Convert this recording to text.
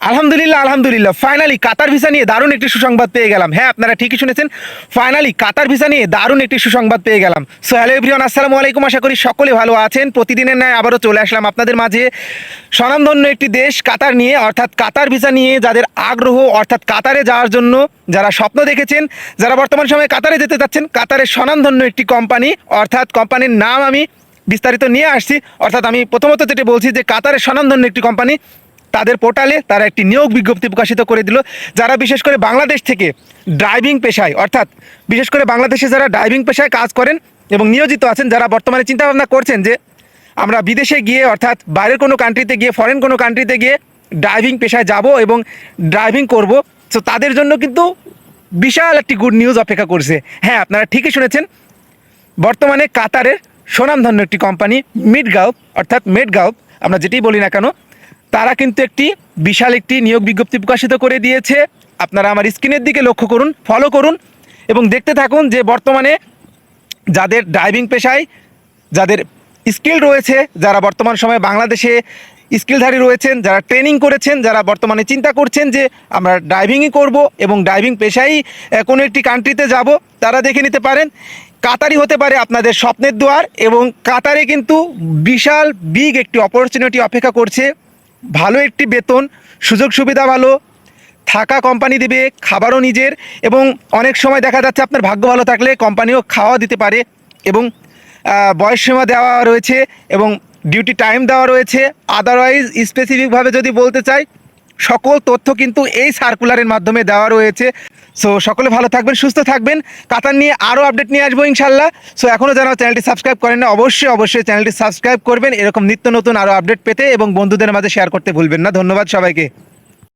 আলহামদুলিল্লাহ আলহামদুলিল্লাহ ফাইনালি কাতার ভিসা নিয়ে দারুণ একটি সুসংবাদ পেয়ে গেলাম। হ্যাঁ, আপনারা ঠিকই শুনেছেন, ফাইনালি কাতার ভিসা নিয়ে দারুণ একটি সুসংবাদ পেয়ে গেলাম। সো হ্যালো এভরিওয়ান, আসসালামু আলাইকুম। আশা করি সকলে ভালো আছেন। প্রতিদিনের ন্যায় আবারও চলে আসলাম আপনাদের মাঝে স্বনামধন্য একটি দেশ কাতার নিয়ে, অর্থাৎ কাতার ভিসা নিয়ে যাদের আগ্রহ, অর্থাৎ কাতারে যাওয়ার জন্য যারা স্বপ্ন দেখেছেন, যারা বর্তমান সময়ে কাতারে যেতে চাচ্ছেন, কাতারের স্বনামধন্য একটি কোম্পানি, অর্থাৎ কোম্পানির নাম আমি বিস্তারিত নিয়ে আসছি। অর্থাৎ আমি প্রথমত যেটা বলছি যে কাতারের স্বনামধন্য একটি কোম্পানি, তাদের পোর্টালে তারা একটি নিয়োগ বিজ্ঞপ্তি প্রকাশিত করে দিল। যারা বিশেষ করে বাংলাদেশ থেকে ড্রাইভিং পেশায়, অর্থাৎ বিশেষ করে বাংলাদেশে যারা ড্রাইভিং পেশায় কাজ করেন এবং নিয়োজিত আছেন, যারা বর্তমানে চিন্তাভাবনা করছেন যে আমরা বিদেশে গিয়ে, অর্থাৎ বাইরের কোনো কান্ট্রিতে গিয়ে, ফরেন কোনো কান্ট্রিতে গিয়ে ড্রাইভিং পেশায় যাব এবং ড্রাইভিং করব, সো তাদের জন্য কিন্তু বিশাল একটি গুড নিউজ অপেক্ষা করছে। হ্যাঁ, আপনারা ঠিকই শুনেছেন, বর্তমানে কাতারের স্বনামধন্য একটি কোম্পানি মিডগাউফ, অর্থাৎ মেডগাউফ আমরা যেটাই বলি না কেন, তারা কিন্তু একটি বিশাল একটি নিয়োগ বিজ্ঞপ্তি প্রকাশিত করে দিয়েছে। আপনারা আমার স্ক্রিনের দিকে লক্ষ্য করুন, ফলো করুন এবং দেখতে থাকুন যে বর্তমানে যাদের ড্রাইভিং পেশায় যাদের স্কিল রয়েছে, যারা বর্তমান সময়ে বাংলাদেশে স্কিলধারী রয়েছেন, যারা ট্রেনিং করেছেন, যারা বর্তমানে চিন্তা করছেন যে আমরা ড্রাইভিংই করব এবং ড্রাইভিং পেশায় কোনো একটি কান্ট্রিতে যাব, তারা দেখে নিতে পারেন। কাতারই হতে পারে আপনাদের স্বপ্নের দুয়ার এবং কাতারে কিন্তু বিশাল বিগ একটি অপরচুনিটি অপেক্ষা করছে। ভালো একটি বেতন, সুযোগ সুবিধা ভালো, থাকা কোম্পানি দেবে, খাবারও নিজের, এবং অনেক সময় দেখা যাচ্ছে আপনার ভাগ্য ভালো থাকলে কোম্পানিও খাওয়া দিতে পারে এবং বয়সসীমা দেওয়া রয়েছে এবং ডিউটি টাইম দেওয়া রয়েছে। আদারওয়াইজ স্পেসিফিকভাবে যদি বলতে চাই, সকল তথ্য কিন্তু এই সার্কুলারের মাধ্যমে দেওয়া রয়েছে। সো সকলে ভালো থাকবেন, সুস্থ থাকবেন। কাতার নিয়ে আরও আপডেট নিয়ে আসবো ইনশাল্লাহ। সো এখনও যারা চ্যানেলটি সাবস্ক্রাইব করেন না, অবশ্যই চ্যানেলটি সাবস্ক্রাইব করবেন এরকম নিত্য নতুন আরও আপডেট পেতে, এবং বন্ধুদের মাঝে শেয়ার করতে ভুলবেন না। ধন্যবাদ সবাইকে।